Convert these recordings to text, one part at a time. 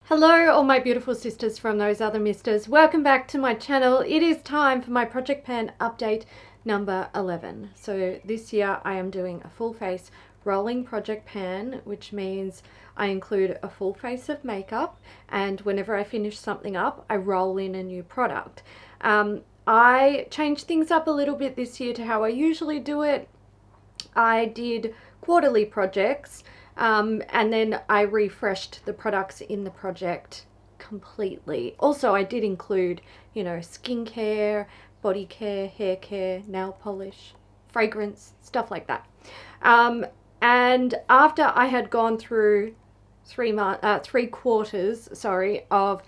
Hello all my beautiful sisters from those other misters. Welcome back to my channel. It is time for my project pan update number 11. So this year I am doing a full face rolling project pan, which means I include a full face of makeup, and whenever I finish something up I roll in a new product. I changed things up a little bit this year to how I usually do it. I did quarterly projects. And then I refreshed the products in the project completely. Also, I did include, skincare, body care, hair care, nail polish, fragrance, stuff like that. And after I had gone through three quarters, of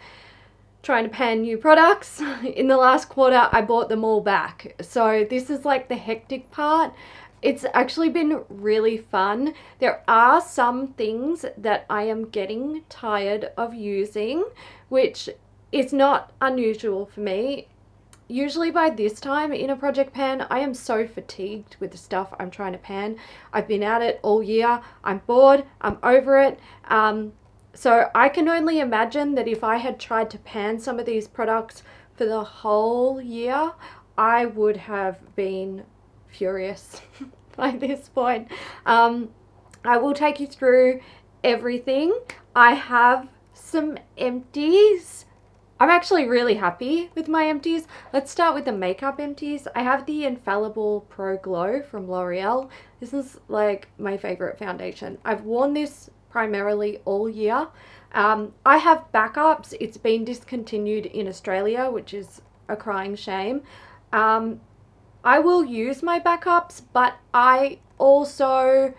trying to pan new products, in the last quarter I bought them all back. So this is like the hectic part. It's actually been really fun. There are some things that I am getting tired of using, which is not unusual for me. Usually by this time in a project pan, I am so fatigued with the stuff I'm trying to pan. I've been at it all year. I'm bored. I'm over it. So I can only imagine that if I had tried to pan some of these products for the whole year, I would have been furious by this point. I will take you through everything. I have some empties. I'm actually really happy with my empties. Let's start with the makeup empties. I have the Infallible Pro Glow from L'Oreal. This is like my favorite foundation. I've worn this primarily all year. I have backups. It's been discontinued in Australia, which is a crying shame. I will use my backups, but I also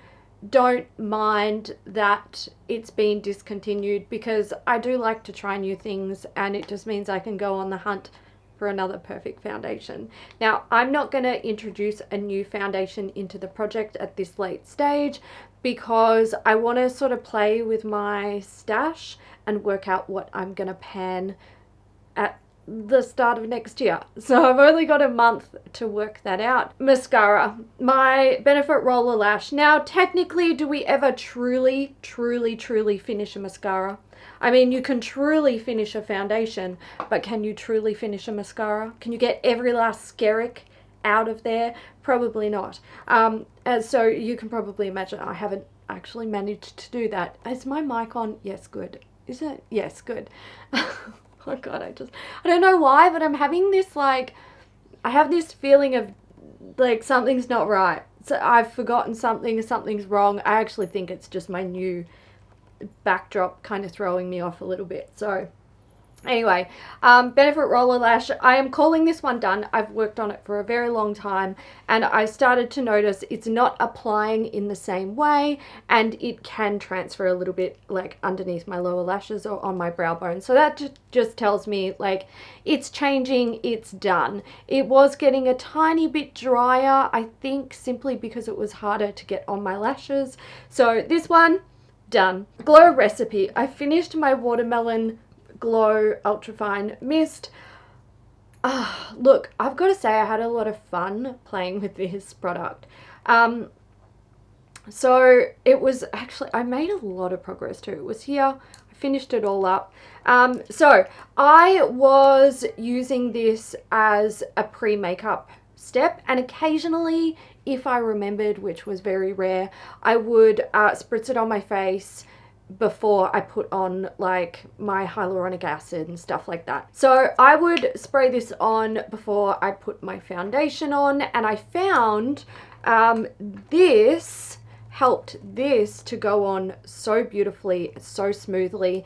don't mind that it's been discontinued because I do like to try new things, and it just means I can go on the hunt for another perfect foundation. Now, I'm not going to introduce a new foundation into the project at this late stage because I want to sort of play with my stash and work out what I'm going to pan at the start of next year. So I've only got a month to work that out. Mascara, my Benefit Roller Lash. Now, technically, do we ever truly finish a mascara? I mean, you can truly finish a foundation, but can you truly finish a mascara? Can you get every last skerrick out of there? Probably not. And so you can probably imagine I haven't actually managed to do that. Is my mic on? Yes, good. Is it? Yes, good. Oh God, I don't know why, but I'm having this I have this feeling of like something's not right. So I've forgotten something's wrong. I actually think it's just my new backdrop kind of throwing me off a little bit. So anyway, Benefit Roller Lash, I am calling this one done. I've worked on it for a very long time, and I started to notice it's not applying in the same way, and it can transfer a little bit like underneath my lower lashes or on my brow bone. So that just tells me like it's changing, it's done. It was getting a tiny bit drier, I think simply because it was harder to get on my lashes. So this one, done. Glow Recipe, I finished my Watermelon Glow Ultrafine Mist. Look, I've got to say I had a lot of fun playing with this product. So it was actually, I made a lot of progress too. It was here, I finished it all up. So I was using this as a pre-makeup step, and occasionally, if I remembered, which was very rare, I would spritz it on my face before I put on like my hyaluronic acid and stuff like that. So I would spray this on before I put my foundation on, and I found this helped this to go on so beautifully, so smoothly.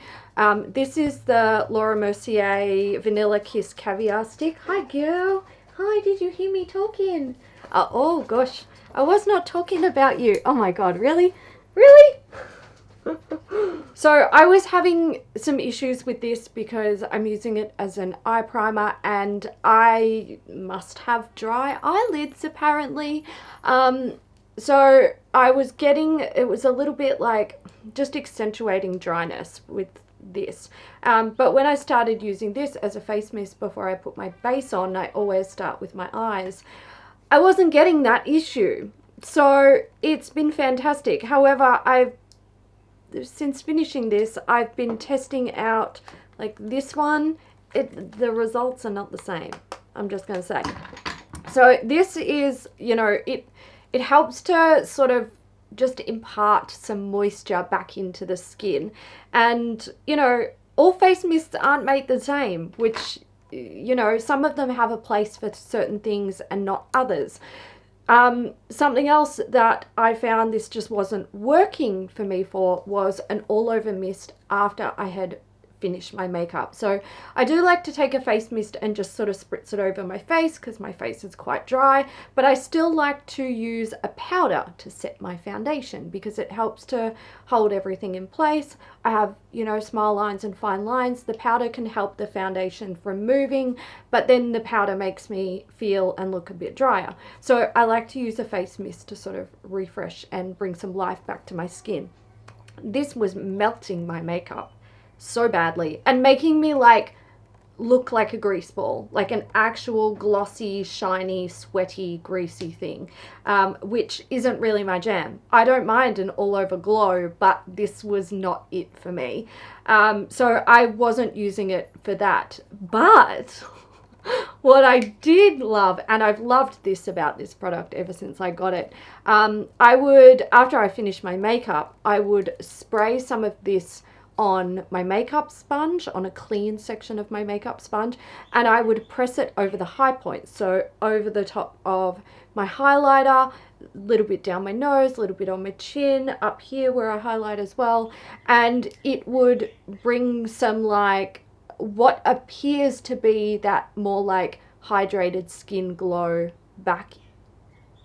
This is the Laura Mercier Vanilla Kiss Caviar Stick. Hi girl. Hi, did you hear me talking? Oh gosh, I was not talking about you. Oh my God, really? Really? So I was having some issues with this because I'm using it as an eye primer, and I must have dry eyelids apparently. So I was getting, it was a little bit like just accentuating dryness with this. But when I started using this as a face mist before I put my base on, I always start with my eyes, I wasn't getting that issue. So it's been fantastic. However, I've since finishing this, I've been testing out like this one. The results are not the same, I'm just going to say. So this is, you know, it helps to sort of just impart some moisture back into the skin. And, you know, all face mists aren't made the same, which, you know, some of them have a place for certain things and not others. Something else that I found this just wasn't working for me for was an all over mist after I had finished my makeup. So I do like to take a face mist and just sort of spritz it over my face because my face is quite dry, but I still like to use a powder to set my foundation because it helps to hold everything in place. I have, you know, small lines and fine lines. The powder can help the foundation from moving, but then the powder makes me feel and look a bit drier. So I like to use a face mist to sort of refresh and bring some life back to my skin. This was melting my makeup so badly and making me like look like a grease ball, like an actual glossy, shiny, sweaty, greasy thing, which isn't really my jam. I don't mind an all over glow, but this was not it for me. So I wasn't using it for that. But what I did love, and I've loved this about this product ever since I got it, I would, after I finished my makeup, I would spray some of this on my makeup sponge, on a clean section of my makeup sponge, and I would press it over the high points, so over the top of my highlighter, a little bit down my nose, a little bit on my chin, up here where I highlight as well, and it would bring some like what appears to be that more like hydrated skin glow back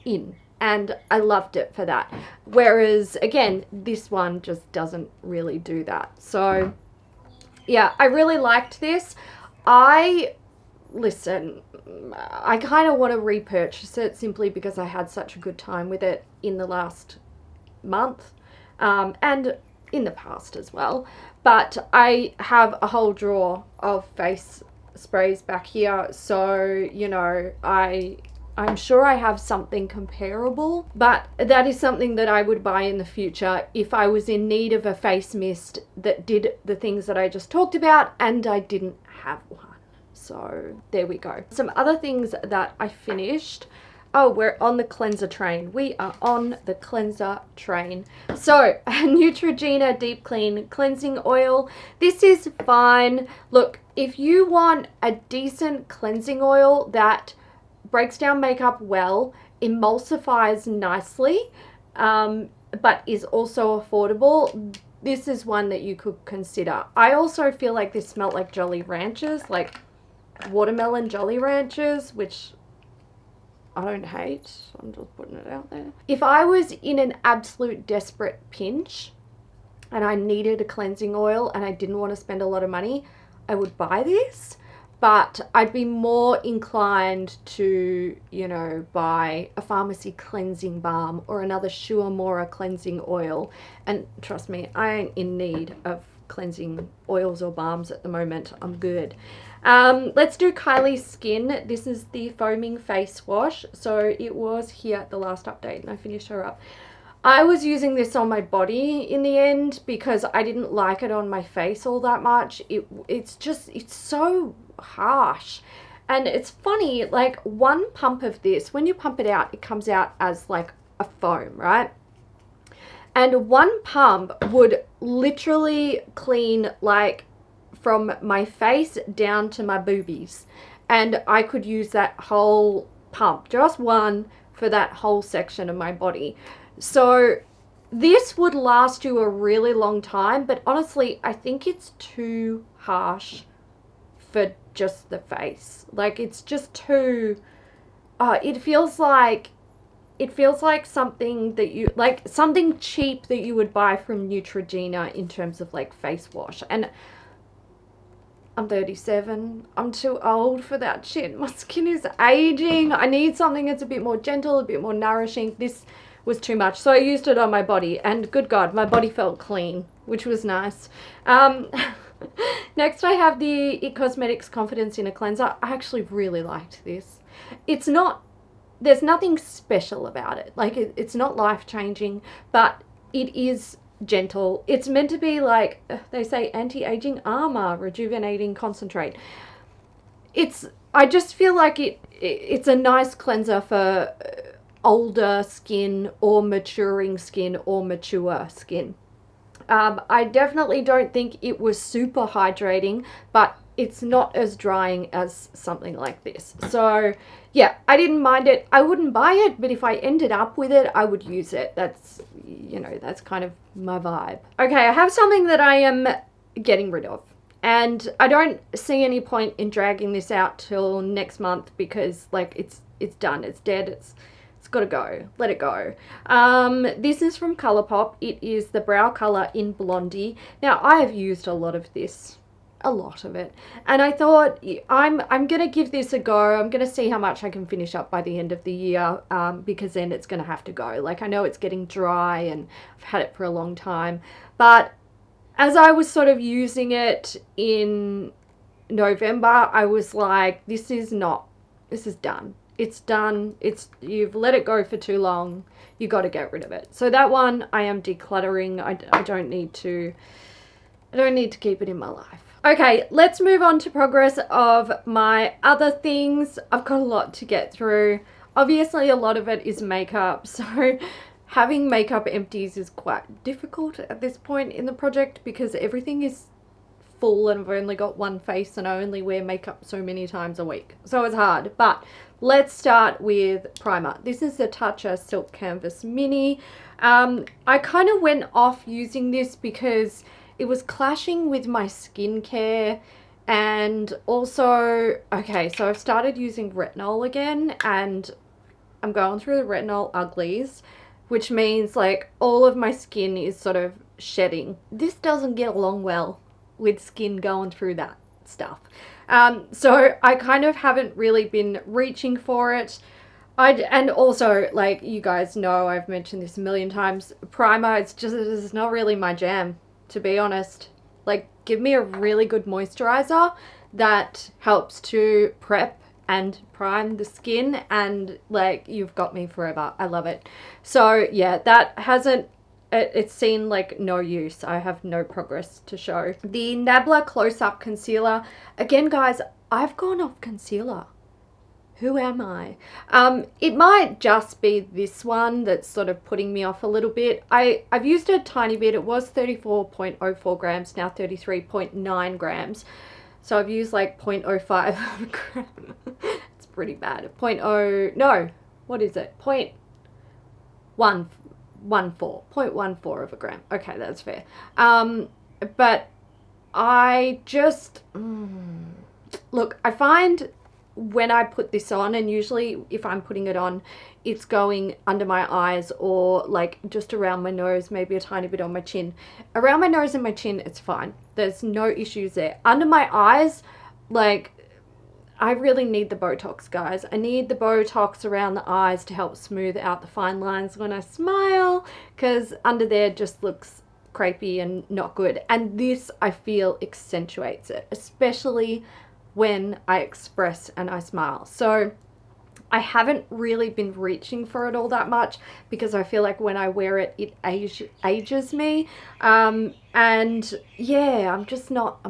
in. And I loved it for that. Whereas, again, this one just doesn't really do that. So, yeah, I really liked this. Listen, I kind of want to repurchase it simply because I had such a good time with it in the last month and in the past as well. But I have a whole drawer of face sprays back here. So, you know, I'm sure I have something comparable, but that is something that I would buy in the future if I was in need of a face mist that did the things that I just talked about and I didn't have one. So there we go. Some other things that I finished. Oh, we're on the cleanser train. We are on the cleanser train. So, Neutrogena Deep Clean Cleansing Oil. This is fine. Look, if you want a decent cleansing oil that breaks down makeup well, emulsifies nicely, but is also affordable, this is one that you could consider. I also feel like this smelled like Jolly Ranchers, like watermelon Jolly Ranchers, which I don't hate. I'm just putting it out there. If I was in an absolute desperate pinch and I needed a cleansing oil and I didn't want to spend a lot of money, I would buy this. But I'd be more inclined to, you know, buy a pharmacy cleansing balm or another Shuamora cleansing oil. And trust me, I ain't in need of cleansing oils or balms at the moment. I'm good. Let's do Kylie's Skin. This is the foaming face wash. So it was here at the last update and I finished her up. I was using this on my body in the end because I didn't like it on my face all that much. It's so harsh. And it's funny, like one pump of this, when you pump it out, it comes out as like a foam, right? And one pump would literally clean like from my face down to my boobies. And I could use that whole pump, just one, for that whole section of my body. So this would last you a really long time, but honestly, I think it's too harsh for just the face. Like it's just too, it feels like something that you, like something cheap that you would buy from Neutrogena in terms of like face wash. And I'm 37. I'm too old for that shit. My skin is aging. I need something that's a bit more gentle, a bit more nourishing. This was too much. So I used it on my body and good God, my body felt clean, which was nice. Next I have the IT Cosmetics Confidence Inner Cleanser. I actually really liked this. It's not, there's nothing special about it. Like it's not life-changing, but it is gentle. It's meant to be like, they say, anti-aging armor, rejuvenating concentrate. I just feel like it's a nice cleanser for older skin or maturing skin or mature skin. I definitely don't think it was super hydrating, but it's not as drying as something like this. So yeah, I didn't mind it. I wouldn't buy it, but if I ended up with it, I would use it. That's, you know, that's kind of my vibe. Okay, I have something that I am getting rid of. And I don't see any point in dragging this out till next month because, like, it's done. It's dead. It's got to go. Let it go. This is from Colourpop. It is the brow color in Blondie. Now, I have used a lot of this. A lot of it. And I thought, I'm going to give this a go. I'm going to see how much I can finish up by the end of the year because then it's going to have to go. Like, I know it's getting dry and I've had it for a long time. But as I was sort of using it in November, I was like, this is done. It's done. You've let it go for too long. You got to get rid of it. So that one I am decluttering. I don't need to keep it in my life. Okay, let's move on to progress of my other things. I've got a lot to get through. Obviously, a lot of it is makeup, so having makeup empties is quite difficult at this point in the project because everything is full and I've only got one face and I only wear makeup so many times a week. So it's hard, but let's start with primer. This is the Tatcha Silk Canvas Mini. I kind of went off using this because it was clashing with my skincare, and also, okay, so I've started using retinol again and I'm going through the retinol uglies, which means like all of my skin is sort of shedding. This doesn't get along well with skin going through that stuff. So I kind of haven't really been reaching for it. And also, like you guys know, I've mentioned this a million times, primer, it's not really my jam, to be honest. Like, give me a really good moisturizer that helps to prep and prime the skin, and like, you've got me forever. I love it. So yeah, that hasn't, it's seen like no use. I have no progress to show. The Nabla Close-Up Concealer. Again, guys, I've gone off concealer. Who am I? It might just be this one that's sort of putting me off a little bit. I've used it a tiny bit. It was 34.04 grams, now 33.9 grams. So I've used like 0.05 of a gram. It's pretty bad. 0.0, no, what is it? 0.14 of a gram. Okay, that's fair. But I just, look, I find when I put this on, and usually if I'm putting it on, it's going under my eyes or like just around my nose, maybe a tiny bit on my chin. Around my nose and my chin, it's fine. There's no issues there. Under my eyes, like, I really need the Botox, guys. I need the Botox around the eyes to help smooth out the fine lines when I smile, because under there just looks crepey and not good. And this, I feel, accentuates it, especially when I express and I smile. So I haven't really been reaching for it all that much because I feel like when I wear it, it ages me. And yeah, I'm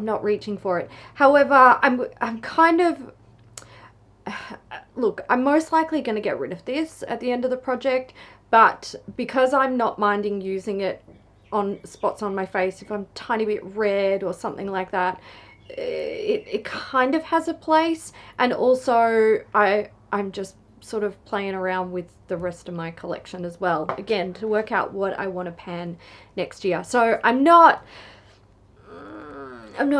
not reaching for it. However, I'm kind of, look, I'm most likely going to get rid of this at the end of the project, but because I'm not minding using it on spots on my face, if I'm a tiny bit red or something like that, it kind of has a place. And also I'm just sort of playing around with the rest of my collection as well, again, to work out what I want to pan next year. So I'm not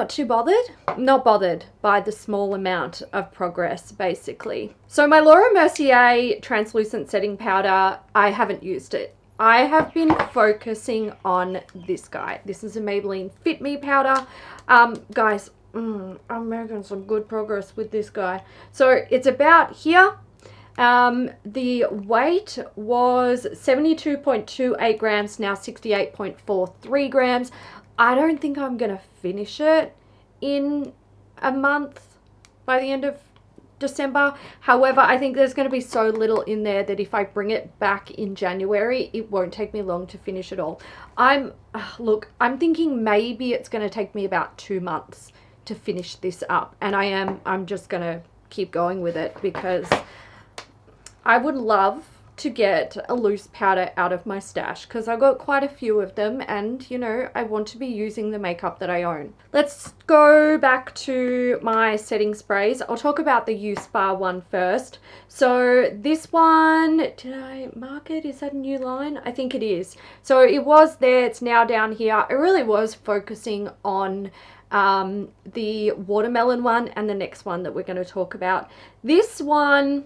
too bothered. I'm not bothered by the small amount of progress, basically. So my Laura Mercier translucent setting powder, I haven't used it. I have been focusing on this guy. This is a Maybelline Fit Me powder. Guys, I'm making some good progress with this guy. So it's about here. The weight was 72.28 grams, now 68.43 grams. I don't think I'm going to finish it in a month by the end of December. However, I think there's going to be so little in there that if I bring it back in January, it won't take me long to finish it all. Look, I'm thinking maybe it's going to take me about 2 months to finish this up, and I'm just going to keep going with it because I would love to get a loose powder out of my stash because I've got quite a few of them, and you know, I want to be using the makeup that I own. Let's go back to my setting sprays. I'll talk about the Youth Spa one first. So this one, did I mark it? Is that a new line? I think it is. So it was there, it's now down here. I really was focusing on the watermelon one and the next one that we're going to talk about. This one,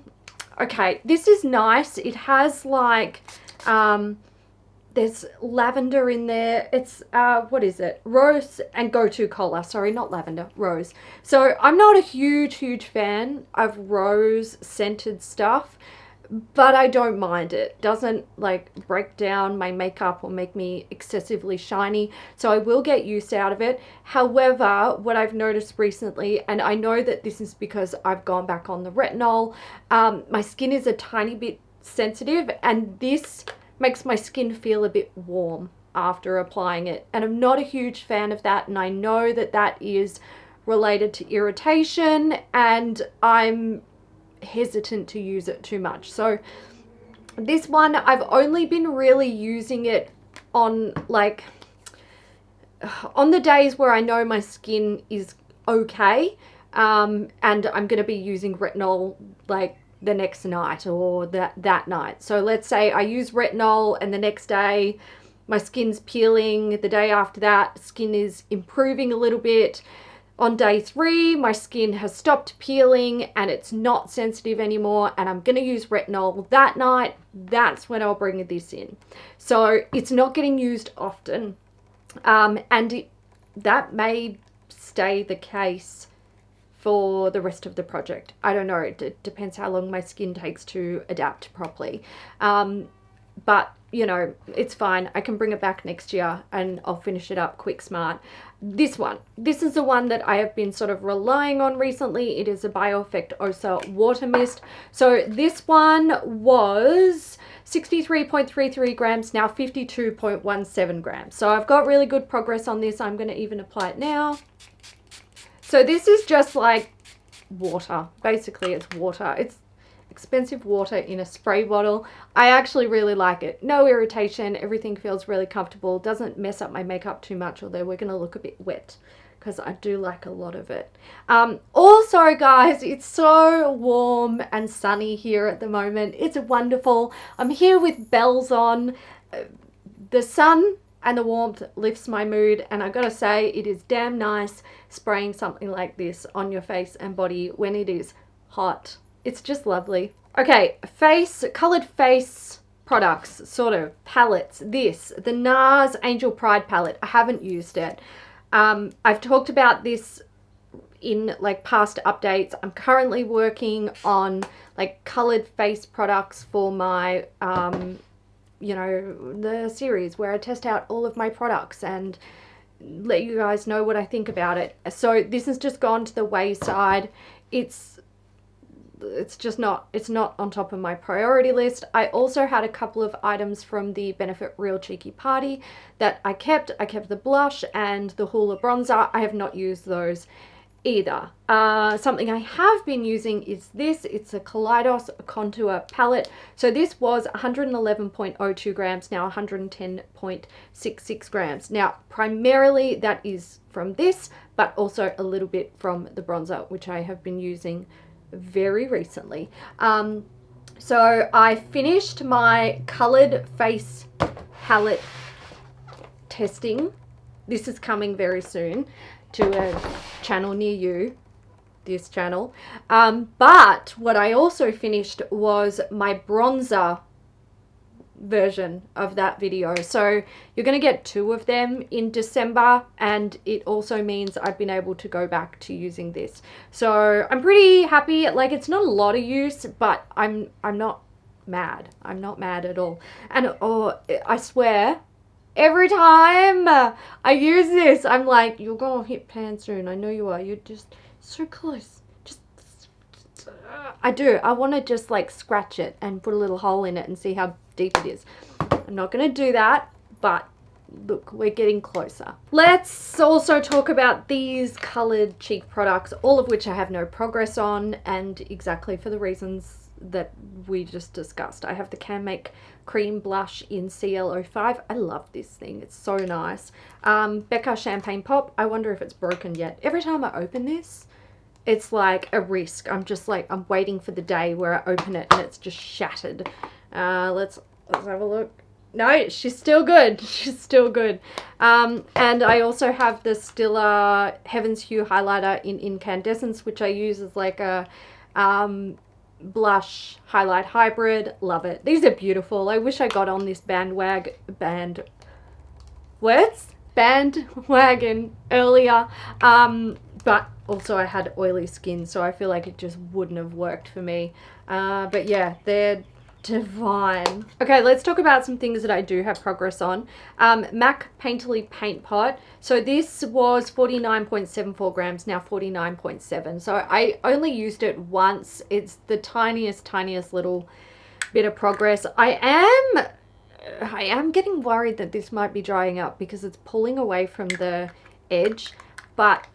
okay, this is nice. It has like, there's lavender in there. It's, what is it? Rose and go-to color. Sorry, not lavender, rose. So I'm not a huge fan of rose scented stuff, but I don't mind it. Doesn't like break down my makeup or make me excessively shiny. So I will get use out of it. However, what I've noticed recently, and I know that this is because I've gone back on the retinol, my skin is a tiny bit sensitive, and this makes my skin feel a bit warm after applying it. And I'm not a huge fan of that. And I know that that is related to irritation, and I'm hesitant to use it too much. So this one, I've only been really using it on like on the days where I know my skin is okay, and I'm going to be using retinol like the next night or that night. So let's say I use retinol and the next day my skin's peeling, the day after that skin is improving a little bit. On day 3, my skin has stopped peeling and it's not sensitive anymore, and I'm going to use retinol that night. That's when I'll bring this in. So it's not getting used often, and that may stay the case for the rest of the project. I don't know. It depends how long my skin takes to adapt properly. But, you know, it's fine. I can bring it back next year and I'll finish it up quick smart. This is the one that I have been sort of relying on recently. It is a BioEffect Osa Water Mist. So this one was 63.33 grams, now 52.17 grams. So I've got really good progress on this. I'm going to even apply it now. So this is just like water. Basically, it's water. It's expensive water in a spray bottle. I actually really like it. No irritation. Everything feels really comfortable. Doesn't mess up my makeup too much, although we're going to look a bit wet because I do like a lot of it. Also, guys, it's so warm and sunny here at the moment. It's wonderful. I'm here with bells on. The sun and the warmth lifts my mood, and I gotta say, it is damn nice spraying something like this on your face and body when it is hot. It's just lovely. Okay, colored face products, sort of palettes. The Nars Angel Pride palette. I haven't used it. I've talked about this in like past updates. I'm currently working on like colored face products for my, you know, the series where I test out all of my products and let you guys know what I think about it. So this has just gone to the wayside. It's not on top of my priority list. I also had a couple of items from the Benefit Real Cheeky Party that I kept. I kept the blush and the Hoola bronzer. I have not used those either. Something I have been using is this. It's a Kaleidos contour palette. So this was 111.02 grams, now 110.66 grams. Now, primarily that is from this, but also a little bit from the bronzer, which I have been using very recently. So I finished my colored face palette testing. This is coming very soon to a channel near you, this channel. But what I also finished was my bronzer version of that video. So you're going to get 2 of them in December, and it also means I've been able to go back to using this. So I'm pretty happy. Like, it's not a lot of use, but I'm not mad. I'm not mad at all. And oh, I swear, every time I use this, I'm like, you're gonna hit pan soon. I know you are. You're just so close. Just I do. I want to just like scratch it and put a little hole in it and see how deep it is. I'm not going to do that, but look, we're getting closer. Let's also talk about these colored cheek products, all of which I have no progress on, and exactly for the reasons that we just discussed. I have the Can Make cream blush in CL05. I love this thing. It's so nice. BOCAJ Champagne Pop. I wonder if it's broken yet. Every time I open this, it's like a risk. I'm just like, I'm waiting for the day where I open it and it's just shattered. Let's have a look. No, she's still good. She's still good. And I also have the Stila Heaven's Hue highlighter in Incandescence, which I use as like a blush highlight hybrid. Love it. These are beautiful. I wish I got on this bandwagon earlier. But also I had oily skin, so I feel like it just wouldn't have worked for me. But yeah, they're divine. Okay, let's talk about some things that I do have progress on. MAC Painterly Paint Pot. So this was 49.74 grams, now 49.7. So I only used it once. It's the tiniest little bit of progress. I am getting worried that this might be drying up because it's pulling away from the edge, but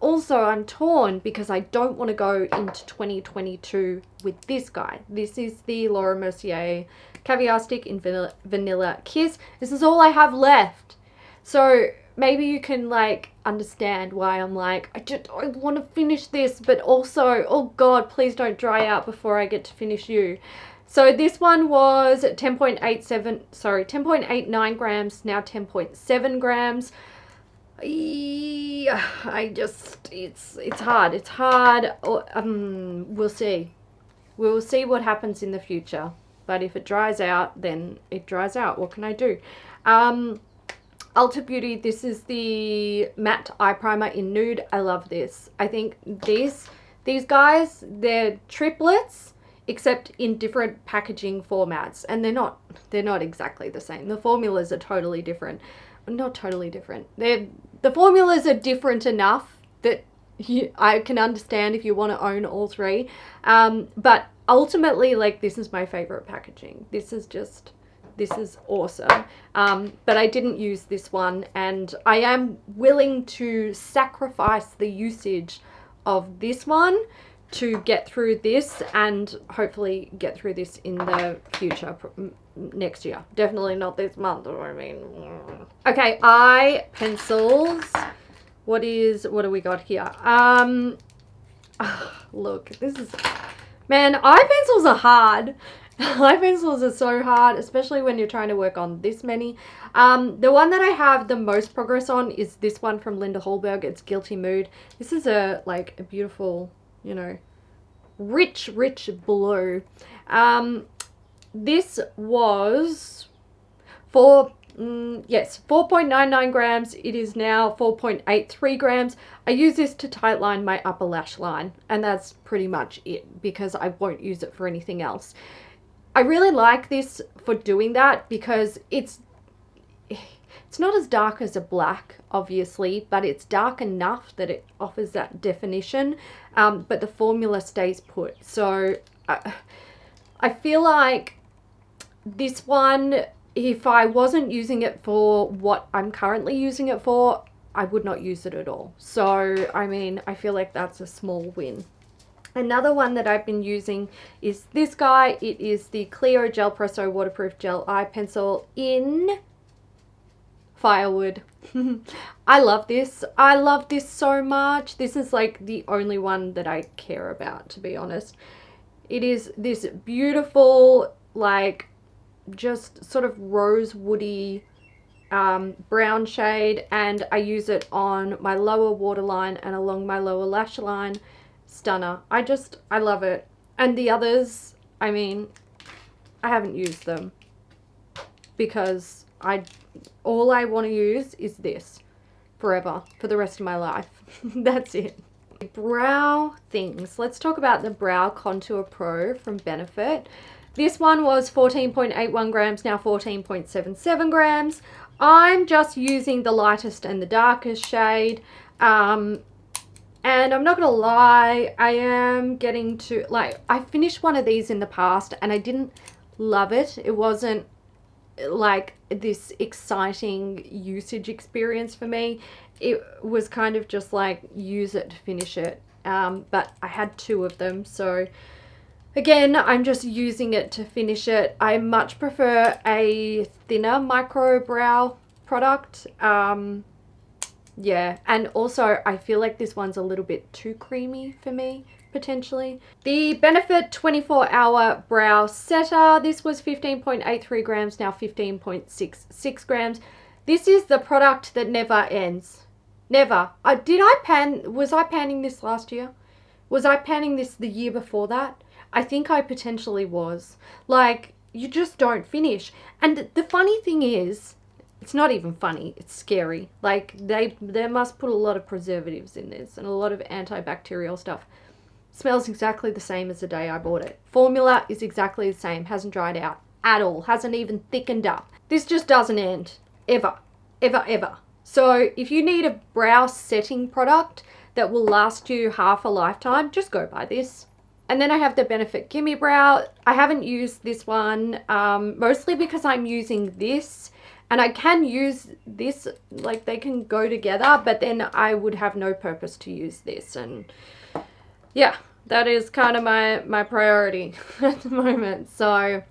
also I'm torn because I don't want to go into 2022 with this guy. This is the Laura Mercier Caviar Stick in Vanilla Kiss. This is all I have left. So maybe you can like understand why I'm like, I want to finish this, but also, oh God, please don't dry out before I get to finish you. So this one was 10.89 grams, now 10.7 grams. I just, it's hard. We'll see what happens in the future, but if it dries out, then it dries out. What can I do? Ulta Beauty, this is the matte eye primer in nude. I love this. I think these guys, they're triplets except in different packaging formats, and they're not exactly the same. The formulas are totally different. Not totally different. The formulas are different enough that I can understand if you want to own all three. But ultimately, like, this is my favorite packaging. This is awesome. But I didn't use this one, and I am willing to sacrifice the usage of this one to get through this and hopefully get through this in the future. Next year, definitely not this month. I mean, okay, eye pencils. What do we got here? Look, this is, man, eye pencils are hard. Eye pencils are so hard, especially when you're trying to work on this many. The one that I have the most progress on is this one from Linda Hallberg. It's Guilty Mood. This is a beautiful, you know, rich blue. This was 4.99 grams. It is now 4.83 grams. I use this to tightline my upper lash line, and that's pretty much it because I won't use it for anything else. I really like this for doing that because it's not as dark as a black, obviously, but it's dark enough that it offers that definition, but the formula stays put. So I feel like this one, if I wasn't using it for what I'm currently using it for, I would not use it at all. So, I mean, I feel like that's a small win. Another one that I've been using is this guy. It is the Clio Gel Presso Waterproof Gel Eye Pencil in Firewood. I love this. I love this so much. This is like the only one that I care about, to be honest. It is this beautiful, like, just sort of rosewoody brown shade, and I use it on my lower waterline and along my lower lash line. Stunner. I love it. And the others, I mean, I haven't used them because all I want to use is this forever, for the rest of my life. That's it. Brow things. Let's talk about the Brow Contour Pro from Benefit. This one was 14.81 grams, now 14.77 grams. I'm just using the lightest and the darkest shade. And And I'm not gonna lie, I am getting to, like, I finished one of these in the past and I didn't love it. It wasn't like this exciting usage experience for me. It was kind of just like use it to finish it. But I had 2 of them, so again, I'm just using it to finish it. I much prefer a thinner micro brow product. Yeah, and also I feel like this one's a little bit too creamy for me, potentially. The Benefit 24-hour brow setter. This was 15.83 grams, now 15.66 grams. This is the product that never ends. Never. Was I panning this last year? Was I panning this the year before that? I think I potentially was. Like, you just don't finish. And the funny thing is, it's not even funny, it's scary. Like, they must put a lot of preservatives in this and a lot of antibacterial stuff. Smells exactly the same as the day I bought it. Formula is exactly the same, hasn't dried out at all, hasn't even thickened up. This just doesn't end, ever, ever, ever. So if you need a brow setting product that will last you half a lifetime, just go buy this. And then I have the Benefit Gimme Brow. I haven't used this one, mostly because I'm using this. And I can use this, like they can go together, but then I would have no purpose to use this. And yeah, that is kind of my priority at the moment. So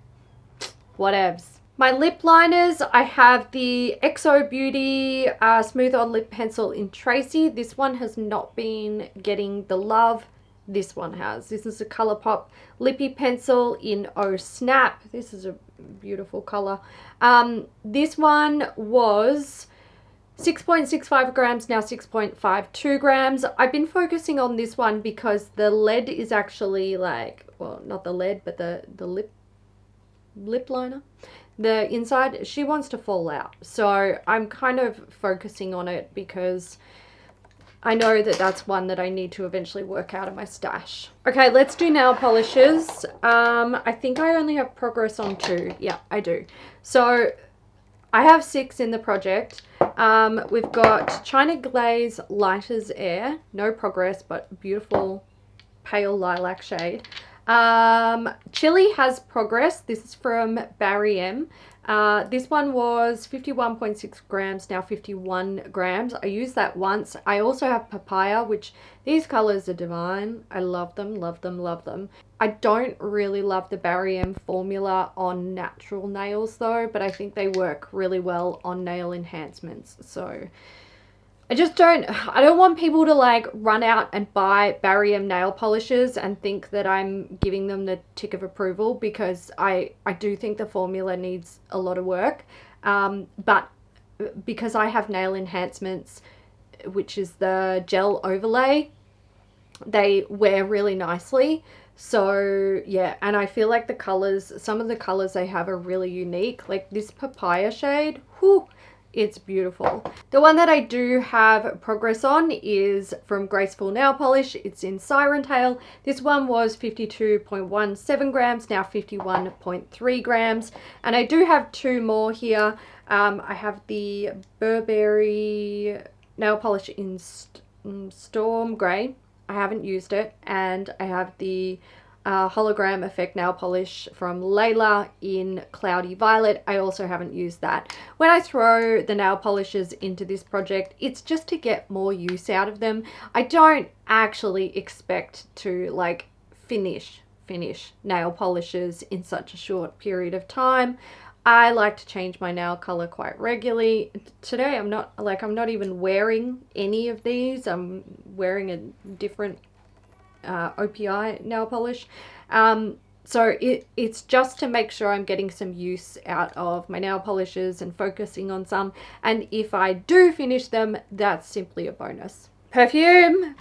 whatevs. My lip liners, I have the XO Beauty Smooth On Lip Pencil in Tracy. This one has not been getting the love this one has. This is a ColourPop Lippy Pencil in Oh Snap. This is a beautiful color. This one was 6.65 grams, now 6.52 grams. I've been focusing on this one because the lead is actually like, well, not the lead, but the lip liner. The inside, she wants to fall out. So I'm kind of focusing on it because I know that that's one that I need to eventually work out of my stash. Okay, let's do nail polishes. I think I only have progress on 2. Yeah, I do. So I have 6 in the project. We've got China Glaze Lighters Air. No progress, but beautiful pale lilac shade. Chili has progress. This is from Barry M. This one was 51.6 grams, now 51 grams. I used that once. I also have Papaya, which these colors are divine. I love them, love them, love them. I don't really love the Barry M formula on natural nails though, but I think they work really well on nail enhancements. So I don't want people to like run out and buy Barry M nail polishes and think that I'm giving them the tick of approval, because I do think the formula needs a lot of work. But because I have nail enhancements, which is the gel overlay, they wear really nicely. So yeah, and I feel like the colors, some of the colors they have are really unique. Like this Papaya shade, whew, it's beautiful. The one that I do have progress on is from Graceful Nail Polish. It's in Siren Tail. This one was 52.17 grams, now 51.3 grams. And I do have 2 more here. I have the Burberry nail polish in Storm Grey. I haven't used it. And I have the hologram effect nail polish from Layla in Cloudy Violet. I also haven't used that. When I throw the nail polishes into this project, it's just to get more use out of them. I don't actually expect to like finish nail polishes in such a short period of time. I like to change my nail color quite regularly. Today I'm not even wearing any of these. I'm wearing a different OPI nail polish. So it's just to make sure I'm getting some use out of my nail polishes and focusing on some. And if I do finish them, that's simply a bonus. Perfume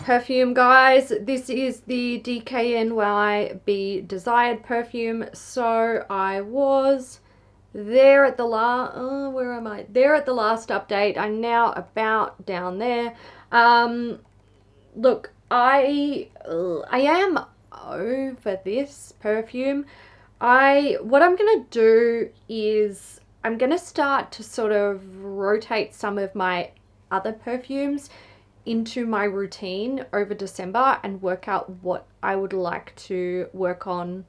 guys. This is the DKNY Be Desired perfume. So I was there at the last, where am I? There at the last update. I'm now about down there. Look, I am over this perfume. What I'm gonna do is I'm gonna start to sort of rotate some of my other perfumes into my routine over December and work out what I would like to work on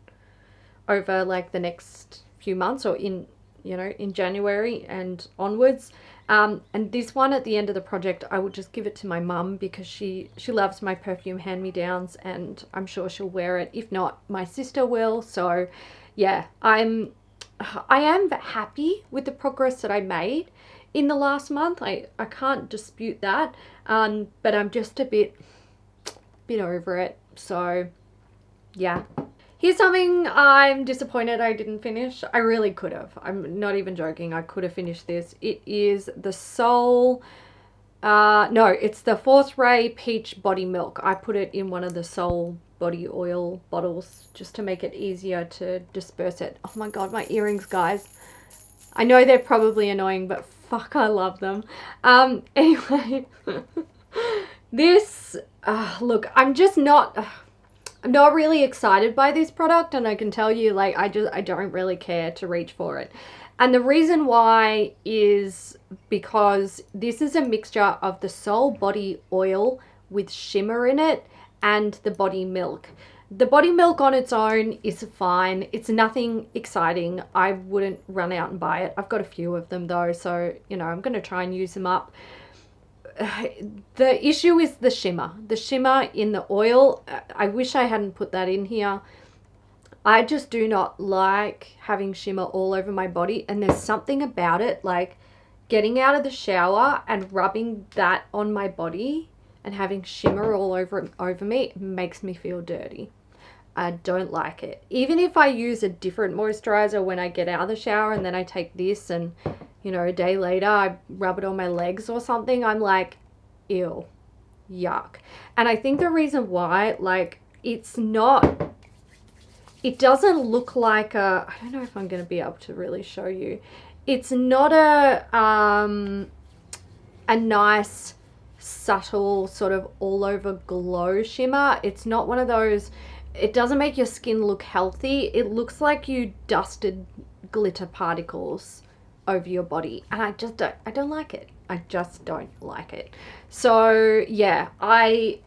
over like the next few months, or in, you know, in January and onwards. And this one at the end of the project, I will just give it to my mum because she loves my perfume hand-me-downs, and I'm sure she'll wear it. If not, my sister will. So yeah, I am happy with the progress that I made in the last month. I can't dispute that. But I'm just a bit over it. So yeah. Here's something I'm disappointed I didn't finish. I really could have. I'm not even joking. I could have finished this. It is the Soul, no, it's the Fourth Ray Peach Body Milk. I put it in one of the Soul body oil bottles just to make it easier to disperse it. Oh my god, my earrings, guys. I know they're probably annoying, but fuck, I love them. Anyway, this, look, I'm not really excited by this product, and I can tell you, like, I don't really care to reach for it. And the reason why is because this is a mixture of the Soul Body Oil with shimmer in it and the body milk. The body milk on its own is fine. It's nothing exciting. I wouldn't run out and buy it. I've got a few of them though, so, you know, I'm going to try and use them up. The issue is the shimmer in the oil. I wish I hadn't put that in here. I just do not like having shimmer all over my body, and there's something about it, like getting out of the shower and rubbing that on my body and having shimmer all over me makes me feel dirty. I don't like it. Even if I use a different moisturizer when I get out of the shower and then I take this and, you know, a day later I rub it on my legs or something, I'm like, ew, yuck. And I think the reason why, like, it doesn't look like a, I don't know if I'm going to be able to really show you. It's not a nice, subtle, sort of all over glow shimmer. It's not one of those, it doesn't make your skin look healthy. It looks like you dusted glitter particles over your body, and I don't like it. I just don't like it. So yeah, I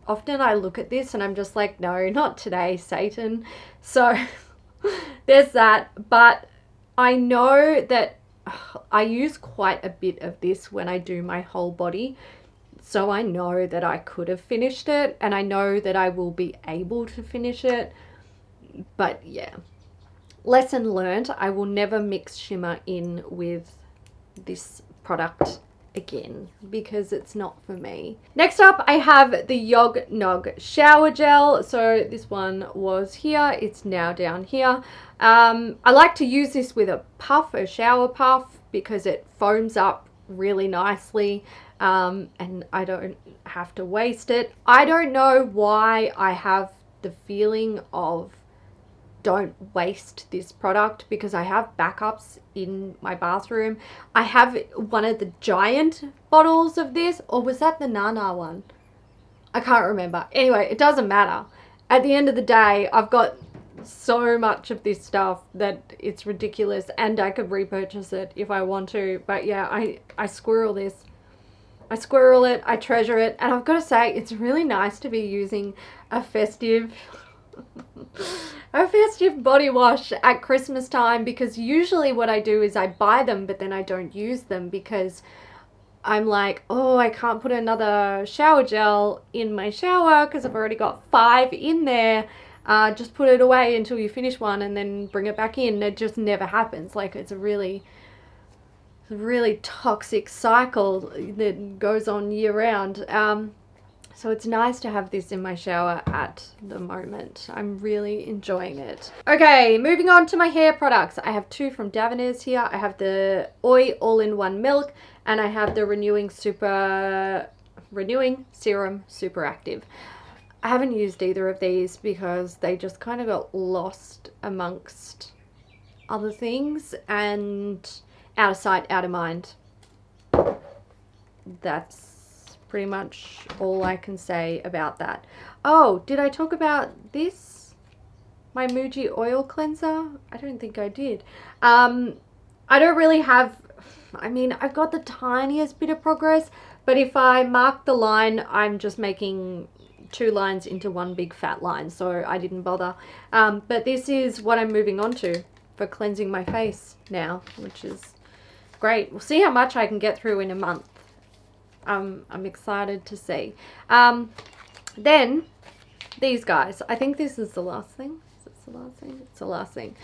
look at this and I'm just like, no, not today, Satan. So there's that. But I know that I use quite a bit of this when I do my whole body, so I know that I could have finished it, and I know that I will be able to finish it. But yeah, lesson learned. I will never mix shimmer in with this product again because it's not for me. Next up, I have the Yog Nog shower gel. So this one was here, it's now down here. I like to use this with a puff, a shower puff, because it foams up really nicely, and I don't have to waste it. I don't know why I have the feeling of don't waste this product, because I have backups in my bathroom. I have one of the giant bottles of this, or was that the Nana one? I can't remember. Anyway, it doesn't matter. At the end of the day, I've got so much of this stuff that it's ridiculous, and I could repurchase it if I want to. But yeah, I squirrel this. I squirrel it, I treasure it, and I've got to say, it's really nice to be using a festive body wash at Christmas time, because usually what I do is I buy them but then I don't use them because I'm like, oh, I can't put another shower gel in my shower because I've already got 5 in there. Just put it away until you finish one and then bring it back in. It just never happens. Like, it's a really toxic cycle that goes on year round. So it's nice to have this in my shower at the moment. I'm really enjoying it. Okay, moving on to my hair products. I have 2 from Davines here. I have the Oi All-in-One Milk, and I have the Renewing Serum Super Active. I haven't used either of these because they just kind of got lost amongst other things, and out of sight, out of mind. That's pretty much all I can say about that. Oh, did I talk about this? My Muji oil cleanser? I don't think I did. I don't really have, I mean, I've got the tiniest bit of progress, But if I mark the line, I'm just making 2 lines into one big fat line, so I didn't bother. But this is what I'm moving on to for cleansing my face now, which is great. We'll see how much I can get through in a month. I'm excited to see. Then these guys, I think this is the last thing. Is this the last thing? It's the last thing.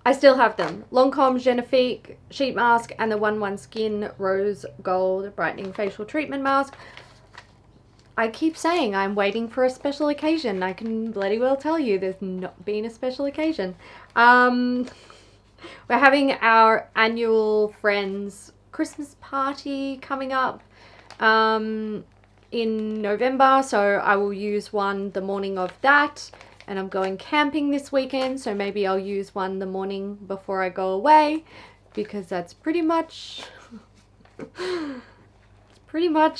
I still have them. Lancome Genifique Sheet Mask and the 1-1 Skin Rose Gold Brightening Facial Treatment Mask. I keep saying I'm waiting for a special occasion. I can bloody well tell you there's not been a special occasion. We're having our annual Friends Christmas party coming up in November, so I will use one the morning of that. And I'm going camping this weekend, so maybe I'll use one the morning before I go away, because that's pretty much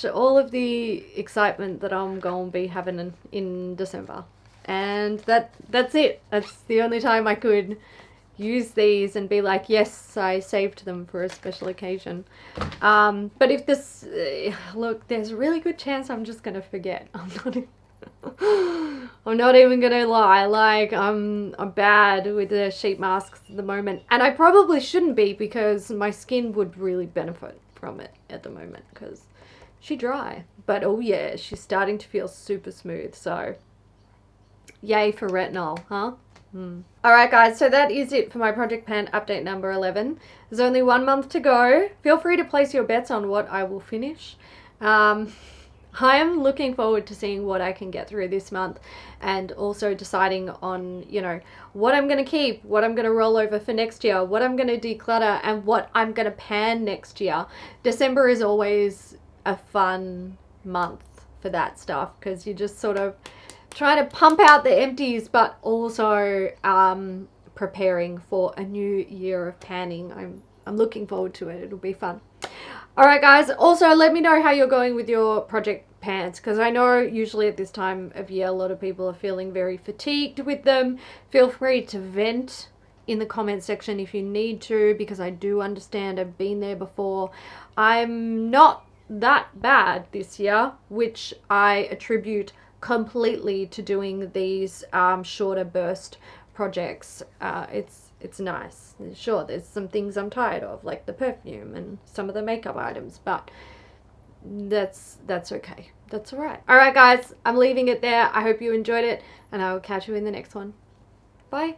all of the excitement that I'm going to be having in December. And that's it. That's the only time I could use these and be like, yes, I saved them for a special occasion. But if this, look, there's a really good chance I'm just going to forget. I'm not even gonna lie, like I'm bad with the sheet masks at the moment, and I probably shouldn't be, because my skin would really benefit from it at the moment because she's dry. But oh yeah, she's starting to feel super smooth, so yay for retinol, huh? Alright guys, so that is it for my project pan update number 11. There's only 1 month to go. Feel free to place your bets on what I will finish. I am looking forward to seeing what I can get through this month, and also deciding on, you know, what I'm going to keep, what I'm going to roll over for next year, what I'm going to declutter, and what I'm going to pan next year. December is always a fun month for that stuff, because you just sort of trying to pump out the empties, but also preparing for a new year of panning. I'm looking forward to it. It'll be fun. Alright guys, also let me know how you're going with your project pans, because I know usually at this time of year a lot of people are feeling very fatigued with them. Feel free to vent in the comment section if you need to, because I do understand. I've been there before. I'm not that bad this year, which I attribute completely to doing these shorter burst projects. It's nice. Sure, there's some things I'm tired of, like the perfume and some of the makeup items, but that's okay. That's all right. All right, guys, I'm leaving it there. I hope you enjoyed it, and I will catch you in the next one. Bye.